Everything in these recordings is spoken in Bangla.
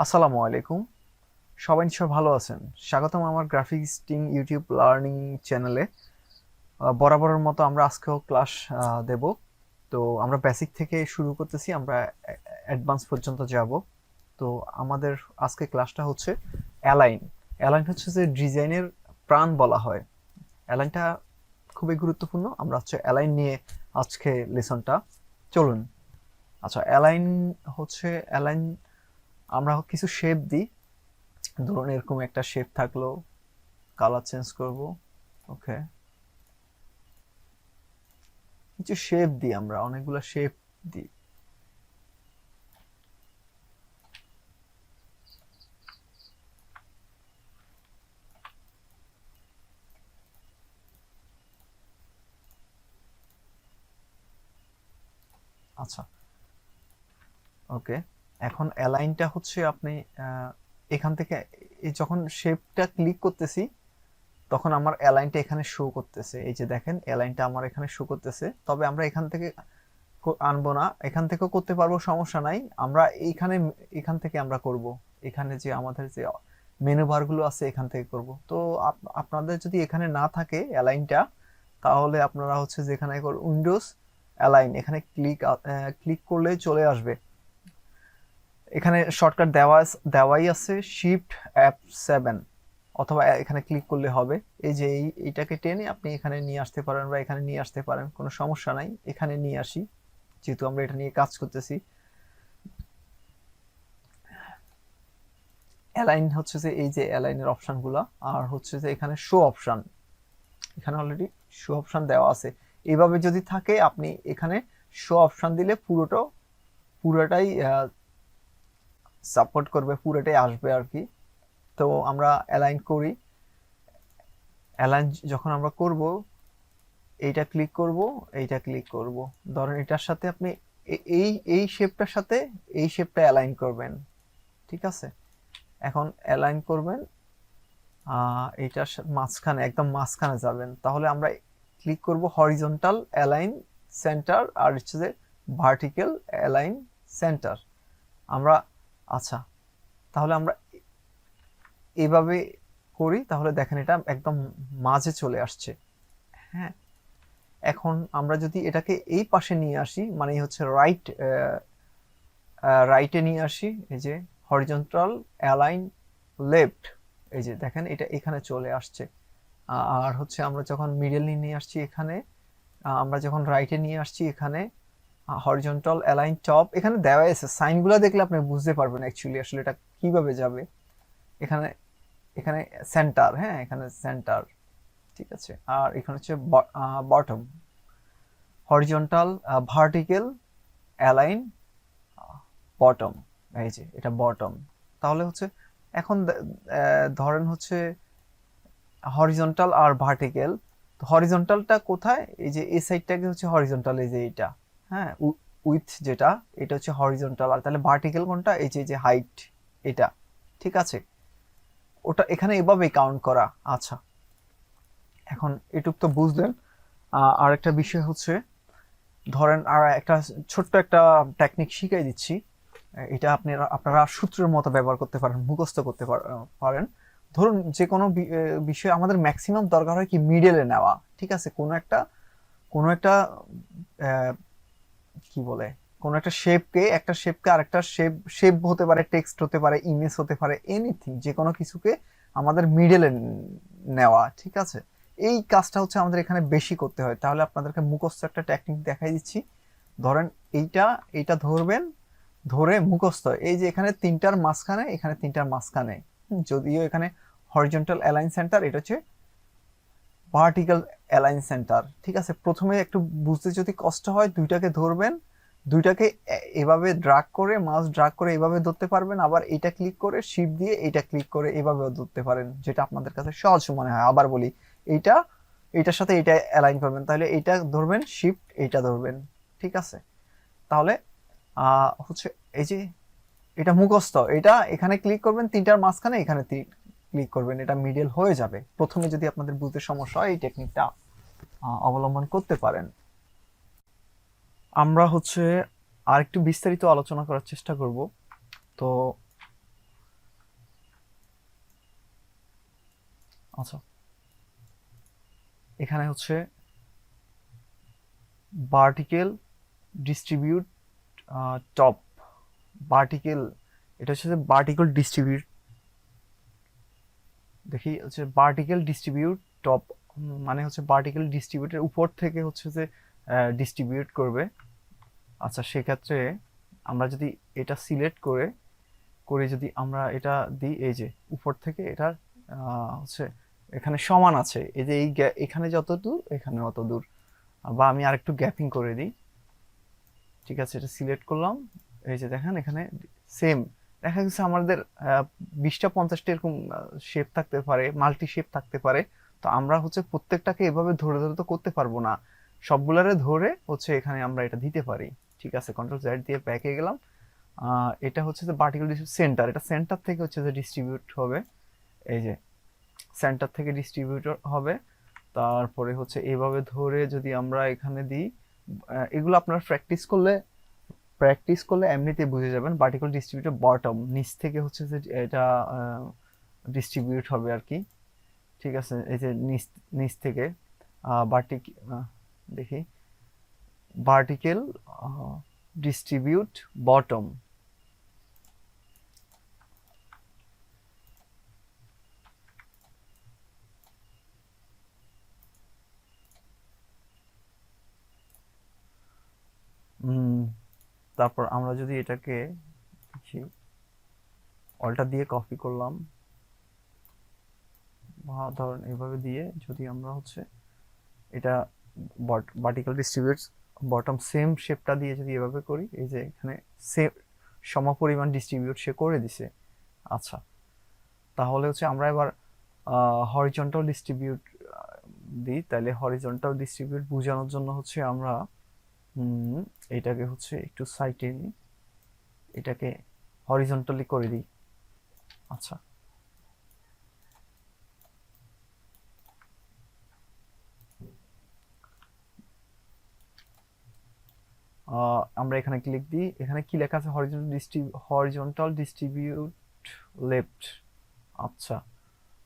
আসসালামু আলাইকুম। সবাই নিশ্চয় ভালো আছেন। স্বাগতম আমার গ্রাফিক্স টিম ইউটিউব লার্নিং চ্যানেলে। বরাবরের মতো আমরা আজকেও ক্লাস দেব। তো আমরা বেসিক থেকে শুরু করতেছি, আমরা অ্যাডভান্স পর্যন্ত যাব। তো আমাদের আজকে ক্লাসটা হচ্ছে অ্যালাইন। অ্যালাইন হচ্ছে যে ডিজাইনের প্রাণ বলা হয়। অ্যালাইনটা খুবই গুরুত্বপূর্ণ। আমরা হচ্ছে অ্যালাইন নিয়ে আজকে লেসনটা। চলুন। আচ্ছা, অ্যালাইন আমরা কিছু শেপ দিই। ধরুন এরকম একটা শেপ থাকলো, কালার চেঞ্জ করব। ওকে, কিছু শেপ দিই, আমরা অনেকগুলো শেপ দিই। আচ্ছা, ওকে। এখন অ্যালাইনটা হচ্ছে আপনি এখান থেকে যখন শেপটা ক্লিক করতেছি তখন আমার অ্যালাইনটা এখানে শো করতেছে। এই যে দেখেন অ্যালাইনটা আমার এখানে শো করতেছে, তবে আমরা এখান থেকে আনবো না, এখান থেকেও করতে পারবো, সমস্যা নাই। আমরা এখান থেকে আমরা করব। এখানে যে আমাদের যে মেনু বারগুলো আছে এখান থেকে করব। তো আপনাদের যদি এখানে না থাকে অ্যালাইনটা, তাহলে আপনারা হচ্ছে যেখানে উইন্ডোজ অ্যালাইন এখানে ক্লিক করলে চলে আসবে। এখানে শর্টকাট দেওয়াই আছে, শিফট F7, অথবা এখানে ক্লিক করলে হবে। এই যে এইটাকে টেনে আপনি এখানে নিয়ে আসতে পারেন বা এখানে নিয়ে আসতে পারেন, কোনো সমস্যা নাই। এখানে নিয়ে আসি, যেহেতু আমরা এটা নিয়ে কাজ করতেছি। অ্যালাইন হচ্ছে যে এই যে অ্যালাইনের অপশনগুলো, আর হচ্ছে যে এখানে শো অপশন, এখানে অলরেডি শো অপশন দেওয়া আছে। এইভাবে যদি থাকে আপনি এখানে শো অপশন দিলে পুরোটাই সাপোর্ট করবে, পুরোটাই আসবে আর কি। তো আমরা অ্যালাইন করি। অ্যালাইন যখন আমরা করব, এইটা ক্লিক করব, এইটা ক্লিক করব। ধরেন এটার সাথে আপনি এই এই শেপটার সাথে এই শেপটা অ্যালাইন করবেন, ঠিক আছে? এখন অ্যালাইন করবেন, এইটার মাঝখানে, একদম মাঝখানে যাবেন। তাহলে আমরা ক্লিক করব হরিজন্টাল অ্যালাইন সেন্টার, আর হচ্ছে যে ভার্টিক্যাল অ্যালাইন সেন্টার। আমরা আচ্ছা, তাহলে আমরা এইভাবে করি, তাহলে দেখেন এটা একদম মাঝে চলে আসছে। হ্যাঁ, এখন আমরা যদি এটাকে এই পাশে নিয়ে আসি, মানে হচ্ছে রাইটে নিয়ে আসি, এই যে হরিজন্টাল অ্যালাইন লেফট, এই যে দেখেন এটা এখানে চলে আসছে। আর হচ্ছে আমরা যখন মিডল নিয়ে আসছি এখানে, আমরা যখন রাইটে নিয়ে আসছি এখানে হরিজন্টাল অ্যালাইন টপ, এখানে দেওয়া আছে। সাইনগুলো দেখলে আপনি বুঝতে পারবেন অ্যাকচুয়ালি আসলে এটা কিভাবে যাবে। এখানে এখানে সেন্টার, হ্যাঁ এখানে সেন্টার, ঠিক আছে। আর এখানে হচ্ছে bottom, horizontal vertical align bottom, এই যে এটা বটম। তাহলে হচ্ছে এখন ধরেন হচ্ছে হরিজন্টাল আর ভার্টিক্যাল। হরিজন্টালটা কোথায়? এই যে এই সাইডটাকে হচ্ছে হরিজন্টাল, এই যে এইটা, হ্যাঁ উইথ যেটা, এটা হচ্ছে হরিজন্টাল। আর তাহলে ভার্টিক্যাল কোনটা? এই যে হাইট, এটা, ঠিক আছে। ওটা এখানে এভাবেই কাউন্ট করা। আচ্ছা, এখন এটুক তো বুঝলেন। আর একটা বিষয় হচ্ছে, ধরেন আর একটা ছোট্ট একটা টেকনিক শিখাই দিচ্ছি। এটা আপনারা সূত্রের মতো ব্যবহার করতে পারেন, মুখস্থ করতে পারেন। ধরুন যে কোনো বিষয় আমাদের ম্যাক্সিমাম দরকার হয় কি মিডলে নেওয়া, ঠিক আছে? কোনো একটা কি বলে, কোনো একটা শেপকে আরেকটা শেপ হতে পারে, টেক্সট হতে পারে, ইমেজ হতে পারে, এনিথিং, যে কোনো কিছুকে আমাদের মিডলে নেওয়া, ঠিক আছে? এই কাজটা হচ্ছে আমাদের এখানে বেশি করতে হয়। তাহলে আপনাদেরকে মুখস্থ একটা টেকনিক দেখাই দিচ্ছি। ধরেন এইটা এইটা ধরবেন, ধরে মুখস্থ, এই যে এখানে তিনটার মাঝখানে, এখানে তিনটার মাঝখানে, যদিও এখানে হরিজন্টাল অ্যালাইন সেন্টার, এটা হচ্ছে ভার্টিক্যাল অ্যালাইন সেন্টার, ঠিক আছে? প্রথমে একটু বুঝতে যদি কষ্ট হয়, দুইটাকে ধরবেন, দুইটাকে এভাবে মাউস ড্রাগ করে এভাবে ধরতে পারবেন। আবার এইটা ক্লিক করে শিফট দিয়ে এইটা ক্লিক করে এভাবেও ধরতে পারেন, যেটা আপনাদের কাছে সহজ মনে হয়। আবার বলি, এইটা এইটার সাথে এইটা অ্যালাইন করবেন, তাহলে এইটা ধরবেন, শিফট এইটা ধরবেন, ঠিক আছে? তাহলে হচ্ছে এই যে এটা মুখস্থ, এটা এখানে ক্লিক করবেন তিনটার মাঝখানে, এখানে ক্লিক করবেন, এটা মিডল হয়ে যাবে। প্রথমে যদি আপনাদের বুঝতে সমস্যা হয়, এই টেকনিকটা অবলম্বন করতে পারেন। আমরা হচ্ছে আর একটু বিস্তারিত আলোচনা করার চেষ্টা করব। তো আচ্ছা, এখানে হচ্ছে ভার্টিক্যাল ডিস্ট্রিবিউট টপ, ভার্টিক্যাল, এটা হচ্ছে যে ভার্টিক্যাল ডিস্ট্রিবিউট, দেখি হচ্ছে ভার্টিক্যাল ডিস্ট্রিবিউট টপ, মানে হচ্ছে ভার্টিক্যাল ডিস্ট্রিবিউটের উপর থেকে হচ্ছে যে ডিস্ট্রিবিউট করবে। আচ্ছা, সেক্ষেত্রে আমরা যদি এটা সিলেক্ট করে করে যদি আমরা এটা দিই, এই যে উপর থেকে এটা হচ্ছে এখানে সমান আছে, এই যে এই এখানে যত দূর এখানে অত দূর, বা আমি আরেকটু গ্যাপিং করে দিই। ঠিক আছে, এটা সিলেক্ট করলাম, এই যে দেখেন এখানে সেম দেখা গেছে আমাদের 20টা 50টা এরকম শেপ থাকতে পারে, মাল্টি শেপ থাকতে পারে। তো আমরা হচ্ছে প্রত্যেকটাকে এভাবে ধরে ধরে তো করতে পারবো না, সবগুলারে ধরে হচ্ছে এখানে আমরা এটা দিতে পারি। ঠিক আছে, কন্ট্রোল জেড দিয়ে ব্যাকে গেলাম। এটা হচ্ছে যে ভার্টিক্যাল সেন্টার, এটা সেন্টার থেকে হচ্ছে যে ডিস্ট্রিবিউট হবে, এই যে সেন্টার থেকে ডিস্ট্রিবিউটর হবে। তারপরে হচ্ছে এইভাবে ধরে যদি আমরা এখানে দিই, এগুলো আপনারা প্র্যাকটিস করলে এমনিতেই বুঝে যাবেন। ভার্টিক্যাল ডিস্ট্রিবিউটর বটম, নিচ থেকে হচ্ছে যে এটা ডিস্ট্রিবিউট হবে আর কি। ঠিক আছে, এই যে নিচ থেকে দেখি ভার্টিক্যাল ডিস্ট্রিবিউট বটম। তারপর আমরা যদি এটাকে দেখি, অলটা দিয়ে কপি করলাম, বা ধরেন এইভাবে দিয়ে যদি আমরা হচ্ছে এটা ভার্টিক্যাল ডিস্ট্রিবিউট বটম সেম শেপটা দিয়ে যদি এভাবে করি, এই যে এখানে সেম সমপরিমাণ ডিস্ট্রিবিউট সে করে দিছে। আচ্ছা, তাহলে হচ্ছে আমরা এবার হরিজন্টাল ডিস্ট্রিবিউট দিই। তাহলে হরিজন্টাল ডিস্ট্রিবিউট বোঝানোর জন্য হচ্ছে আমরা এটাকে হচ্ছে একটু সাইডে নিই, এটাকে হরিজন্টালি করে দিই। আচ্ছা, আমরা এখানে ক্লিক দিই, এখানে কি লেখা আছে, হরিজন্টাল ডিস্ট্রিবিউট লেফট। আচ্ছা,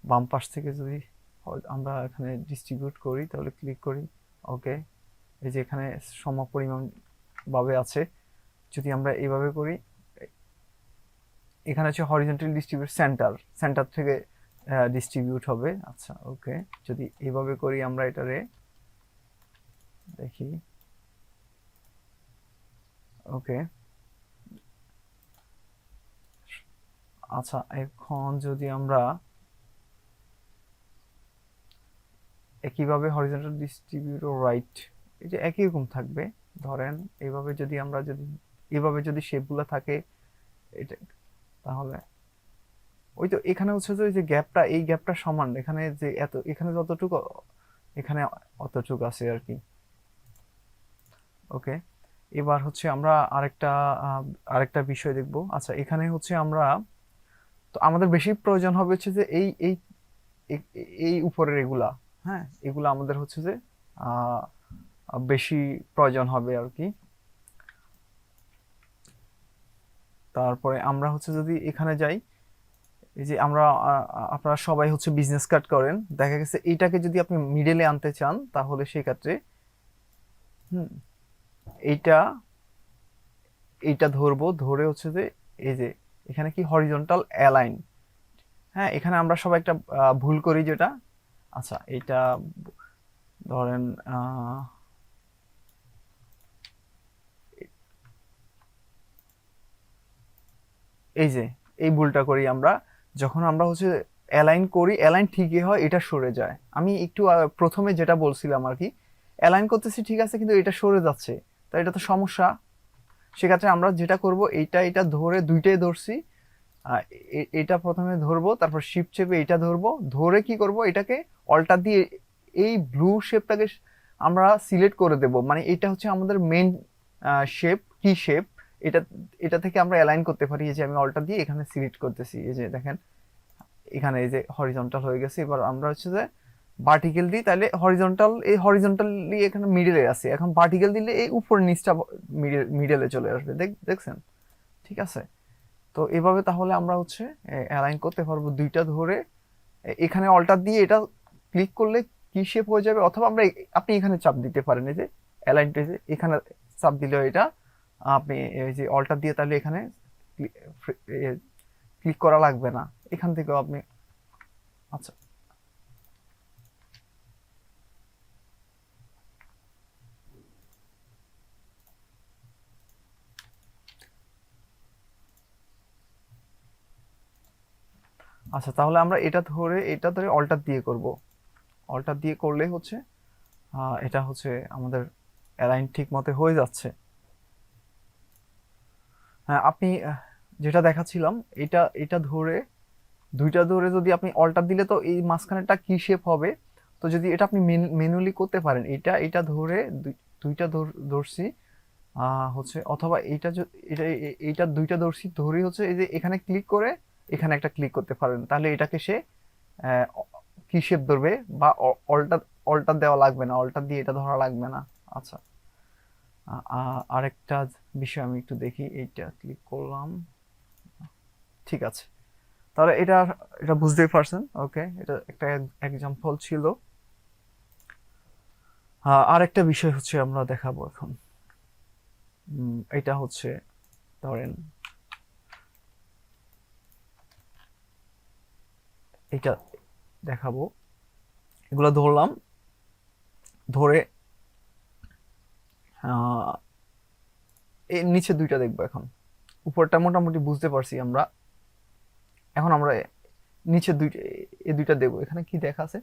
বাম পাশ থেকে যদি আমরা এখানে ডিস্ট্রিবিউট করি, তাহলে ক্লিক করি, ওকে, এই যে এখানে সমপরিমাণ ভাবে আছে। যদি আমরা এইভাবে করি, এখানে হচ্ছে হরিজন্টাল ডিস্ট্রিবিউট সেন্টার থেকে ডিস্ট্রিবিউট হবে। আচ্ছা, ওকে, যদি এইভাবে করি আমরা এটারে দেখি, ওকে। আচ্ছা, এখন যদি আমরা একইভাবে হরিজন্টাল ডিস্ট্রিবিউট ও রাইট, এই যে একই রকম থাকবে। ধরেন এইভাবে যদি আমরা এইভাবে যদি শেপগুলো থাকে এটা, তাহলে ওই তো এখানে হচ্ছে যে ওই যে গ্যাপটা, এই গ্যাপটা সমান, এখানে যে এত এখানে যতটুকু এখানে অতটুকু আছে আর কি। ওকে, এবার হচ্ছে আমরা আরেকটা বিষয় দেখব। আচ্ছা, এখানে হচ্ছে আমরা, তো আমাদের বেশি প্রয়োজন হবে হচ্ছে যে এই এই এই উপরের এগুলা, হ্যাঁ, এগুলা আমাদের হচ্ছে যে বেশি প্রয়োজন হবে আর কি। তারপরে আমরা হচ্ছে যদি এখানে যাই, এই যে আমরা আপনারা সবাই হচ্ছে বিজনেস কার্ড করেন, দেখা গেছে এইটাকে যদি আপনি মিডলে আনতে চান, তাহলে সেই ক্ষেত্রে এইটা এইটা ধরবো, ধরে হচ্ছে যে এই যে এখানে কি হরিজন্টাল অ্যালাইন, হ্যাঁ, এখানে আমরা সবাই একটা ভুল করি যেটা, আচ্ছা এটা ধরেন এই যে এই ভুলটা করি আমরা, যখন আমরা হচ্ছে অ্যালাইন করি, অ্যালাইন ঠিকই হয়, এটা সরে যায়। আমি একটু প্রথমে যেটা বলছিলাম আর কি, অ্যালাইন করতেছি ঠিক আছে, কিন্তু এটা সরে যাচ্ছে, তো এটা তো সমস্যা। সেক্ষেত্রে আমরা যেটা করব, এটা ধরে দুইটাই ধরছি, এটা প্রথমে ধরবো, তারপর শিফট চেপে এটা ধরবো, ধরে কি করব, এটাকে অল্টার দিয়ে এই ব্লু শেপটাকে আমরা সিলেক্ট করে দেব, মানে এটা হচ্ছে আমাদের মেইন শেপ, কি শেপ, এটা এটা থেকে আমরা অ্যালাইন করতে পারি। এই যে আমি অল্টার দিয়ে এখানে সিলেক্ট করতেছি, এই যে দেখেন এখানে এই যে হরিজন্টাল হয়ে গেছে। এবার আমরা হচ্ছে যে ভার্টিক্যাল দিই, তাহলে এই হরিজন্টালি এখানে মিডলে আছে, এখন ভার্টিক্যাল দিলে এই উপর নিচটা মিডলে চলে আসবে, দেখছেন? ঠিক আছে, তো এভাবে তাহলে আমরা হচ্ছে অ্যালাইন করতে পারবো দুইটা ধরে, এখানে অল্টার দিয়ে এটা ক্লিক করলে কি শেপ হয়ে যাবে, অথবা আপনি এখানে চাপ দিতে পারেন, এই যে অ্যালাইন টু, এখানে চাপ দিলে এটা আপনি এই যে অল্টার দিয়ে তাহলে এখানে ক্লিক করা লাগবে না, এখান থেকেও আপনি। আচ্ছা আচ্ছা, তাহলে আমরা এটা ধরে অল্টার দিয়ে করব। অল্টার দিয়ে করলে হচ্ছে এটা হচ্ছে আমাদের অ্যালাইন ঠিক মতো হয়ে যাচ্ছে। হ্যাঁ, আপনি যেটা দেখাচ্ছিলাম, এটা এটা ধরে দুইটা ধরে যদি আপনি অল্টার দিলে তো এই মাঝখানেরটা কি শেপ হবে। তো যদি এটা আপনি ম্যানুয়ালি করতে পারেন, এটা এটা ধরে দুইটা ধরছি হচ্ছে, অথবা এইটা দুইটা ধরেই হচ্ছে এই যে এখানে ক্লিক করে এখানে একটা ক্লিক করতে পারেন, তাহলে এটাকে সে আহ, কি শেপ ধরবে, বা অল্টার অল্টার দেওয়া লাগবে না, অল্টার দিয়ে এটা ধরা লাগবে না। আচ্ছা, আরেকটা বিষয় আমি একটু দেখি, এইটা ক্লিক করলাম, ঠিক আছে। তাহলে এটা এটা বুঝতেই পারছেন, ওকে, এটা একটা এক্সাম্পল ছিল। আরেকটা বিষয় হচ্ছে আমরা দেখাবো এখন, এটা হচ্ছে ধরেন এটা দেখাবো, এগুলো ধরলাম, ধরে এই নিচে দুইটা দেখবো এখন। উপরটা মোটামুটি বুঝতে পারছি আমরা, এখন আমরা নিচে দুইটা, এই দুইটা দেখবো। এখানে কি দেখা আছে,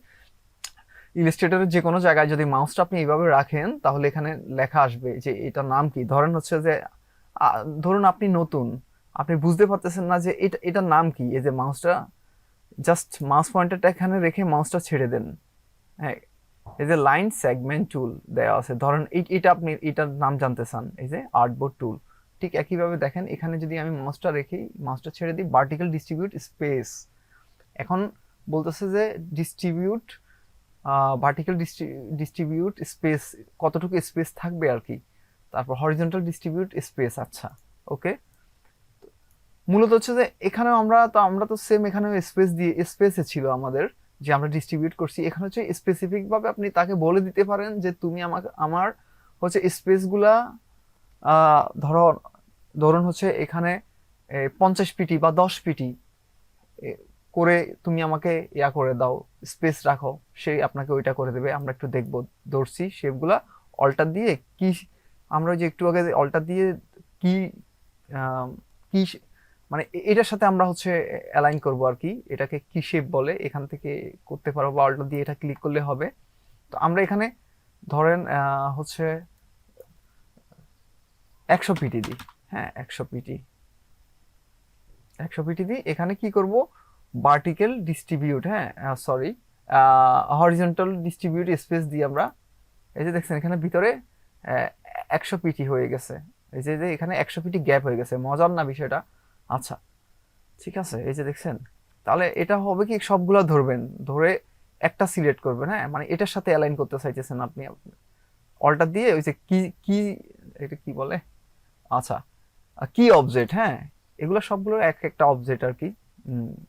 ইলাস্ট্রেটরের যে কোনো জায়গায় যদি মাউসটা আপনি এইভাবে রাখেন তাহলে এখানে লেখা আসবে যে এটার নাম কি। ধরেন হচ্ছে যে ধরুন আপনি নতুন, আপনি বুঝতে পারতেছেন না যে এটার নাম কি, এই যে মাউসটা জাস্ট মাউস পয়েন্টারটা এখানে রেখে মাউসটা ছেড়ে দেন। হ্যাঁ, এই যে লাইন সেগমেন্ট টুল দেওয়া আছে, ধরেন এটা আপনি এটার নাম জানতে চান, এই যে আর্টবোর্ড টুল। ঠিক একইভাবে দেখেন এখানে যদি আমি মাউসটা রেখে মাউসটা ছেড়ে দিই, ভার্টিক্যাল ডিস্ট্রিবিউট স্পেস, এখন বলতেছে যে ডিস্ট্রিবিউট ভার্টিক্যাল ডিস্ট্রিবিউট স্পেস, কতটুকু স্পেস থাকবে আর কি। তারপর হরিজন্টাল ডিস্ট্রিবিউট স্পেস, আচ্ছা ওকে। মূলত হচ্ছে যে এখানেও আমরা তো সেম এখানেও স্পেস দিয়ে স্পেসে ছিল আমাদের, যে আমরা ডিস্ট্রিবিউট করছি। এখানে হচ্ছে স্পেসিফিক ভাবে আপনি তাকে বলে দিতে পারেন যে তুমি আমাকে আমার হচ্ছে স্পেসগুলা ধরো, ধরুন হচ্ছে এখানে 50 পিটি বা 10 পিটি করে তুমি আমাকে ইয়া করে দাও, স্পেস রাখো, সে আপনাকে ওইটা করে দেবে। আমরা একটু দেখবো, ধরছি শেপগুলা অল্টার দিয়ে কি, আমরা যে একটু আগে অল্টার দিয়ে কি কি মানে এটার সাথে আমরা হচ্ছে অ্যালাইন করব আর কি, এটাকে কি শেপ বলে এখান থেকে করতে পারবো, বা অল্টার দিয়ে এটা ক্লিক করলে হবে। তো আমরা এখানে ধরেন হচ্ছে 100 পিটি দিই, হ্যাঁ 100 পিটি, 100 পিটি দিই। এখানে কি করব, ভার্টিক্যাল ডিস্ট্রিবিউট, হ্যাঁ সরি হরিজন্টাল ডিস্ট্রিবিউট স্পেস দিয়ে আমরা, এই যে দেখছেন এখানে ভিতরে 100 পিটি হয়ে গেছে, এই যে এখানে 100 পিটি গ্যাপ হয়ে গেছে, মজার না বিষয়টা। আচ্ছা ঠিক আছে, এই যে দেখছেন। তাহলে এটা হবে কি, সবগুলা ধরবেন, ধরে একটা সিলেক্ট করবেন, হ্যাঁ মানে এটার সাথে অ্যালাইন করতে চাইতেছেন আপনি, অল্টার দিয়ে ওই যে কি কি এটা কি বলে, আচ্ছা কি অবজেক্ট, হ্যাঁ এগুলো সবগুলো এক একটা অবজেক্ট আর কি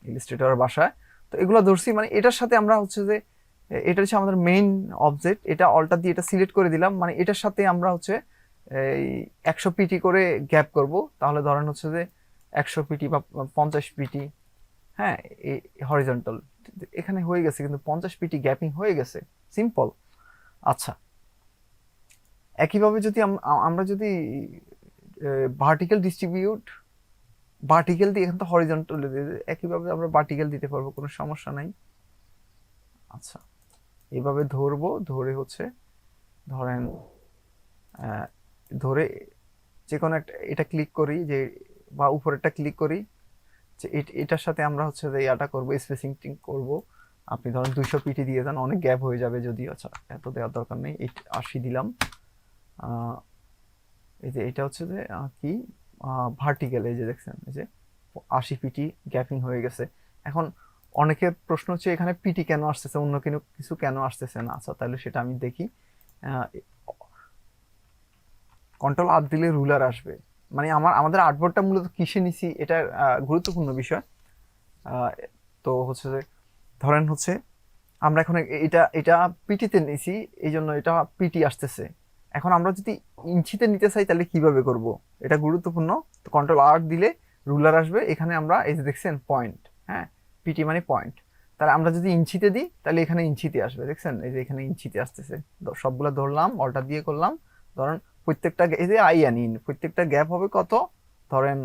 ইলাস্ট্রেটর ভাষায়। তো এগুলো ধরছি, মানে এটার সাথে আমরা হচ্ছে যে এটা হচ্ছে আমাদের মেইন অবজেক্ট, এটা অল্টার দিয়ে এটা সিলেক্ট করে দিলাম, মানে এটার সাথে আমরা হচ্ছে এই 100 পিটি করে গ্যাপ করব। তাহলে ধরেন হচ্ছে যে 100 পিটি বা 50 পিটি, হ্যাঁ এই হরিজন্টাল এখানে হয়ে গেছে, কিন্তু 50 পিটি গ্যাপিং হয়ে গেছে, সিম্পল। আচ্ছা, একইভাবে যদি আমরা যদি ভার্টিক্যাল ডিস্ট্রিবিউট, ভার্টিক্যাল দিয়ে এখানে তো হরিজন্টাল, একইভাবে আমরা ভার্টিক্যাল দিতে পারবো, কোনো সমস্যা নাই। আচ্ছা, এইভাবে ধরবো, ধরে হচ্ছে ধরেন ধরে যে কোনো একটা এটা ক্লিক করি, যে বা উপরেরটা ক্লিক করি, যে এটার সাথে আমরা হচ্ছে যে ইয়াটা করবো, স্পেসিং করব। আপনি ধরেন 200 পিটি দিয়ে দেন, অনেক গ্যাপ হয়ে যাবে যদিও, আচ্ছা এত দেওয়ার দরকার নেই, 80 দিলাম। এই যে এটা হচ্ছে যে কি ভার্টিক্যাল, এই যে দেখছেন এই যে 80 পিটি গ্যাপিং হয়ে গেছে। এখন অনেকের প্রশ্ন হচ্ছে এখানে পিটি কেন আসতেছে, অন্য কিছু কেন আসতেছে না। আচ্ছা তাহলে সেটা আমি দেখি, কন্ট্রোল আর দিলে রুলার আসবে, মানে আমাদের আর্টবোর্ডটা মূলত কিসে নিছি এটা গুরুত্বপূর্ণ বিষয়। তো হচ্ছে যে ধরেন হচ্ছে আমরা এখন এটা এটা পিটিতে নিছি, এই জন্য এটা পিটি আসতেছে। এখন আমরা যদি ইঞ্চিতে নিতে চাই তাহলে কিভাবে করব, এটা গুরুত্বপূর্ণ। তো কন্ট্রোল আর দিলে রুলার আসবে, এখানে আমরা এই যে দেখছেন পয়েন্ট, হ্যাঁ, পিটি মানে পয়েন্ট। তাহলে আমরা যদি ইঞ্চিতে দিই তাহলে এখানে ইঞ্চিতে আসবে, দেখছেন এই যে এখানে ইঞ্চিতে আসতেছে। সবগুলো ধরলাম, অল্টার দিয়ে করলাম। ধরেন প্রত্যেকটা এই যে আই আনি, প্রত্যেকটা গ্যাপ হবে কত, ধরেন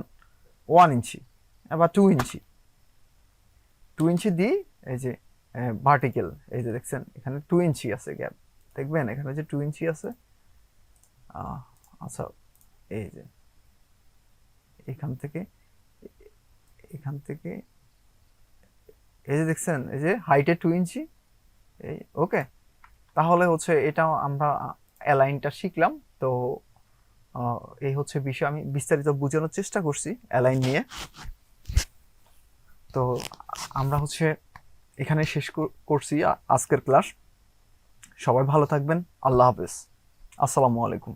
1 ইঞ্চি বা 2 ইঞ্চি। 2 ইঞ্চি দিই, এই যে ভার্টিক্যাল, এই যে দেখছেন এখানে 2 ইঞ্চি আছে গ্যাপ, দেখবেন এখানে যে 2 ইঞ্চি আছে। আচ্ছা, এই যে এখান থেকে এখান থেকে এই যে দেখছেন এই যে হাইটে 2 ইঞ্চি, এই ওকে। তাহলে হচ্ছে এটাও আমরা অ্যালাইনটা শিখলাম। তো এই হচ্ছে বিষয়, আমি বিস্তারিত বোঝানোর চেষ্টা করছি অ্যালাইন নিয়ে। তো আমরা হচ্ছে এখানে শেষ করছি আজকের ক্লাস। সবাই ভালো থাকবেন, আল্লাহ হাফেজ, আসসালামু আলাইকুম।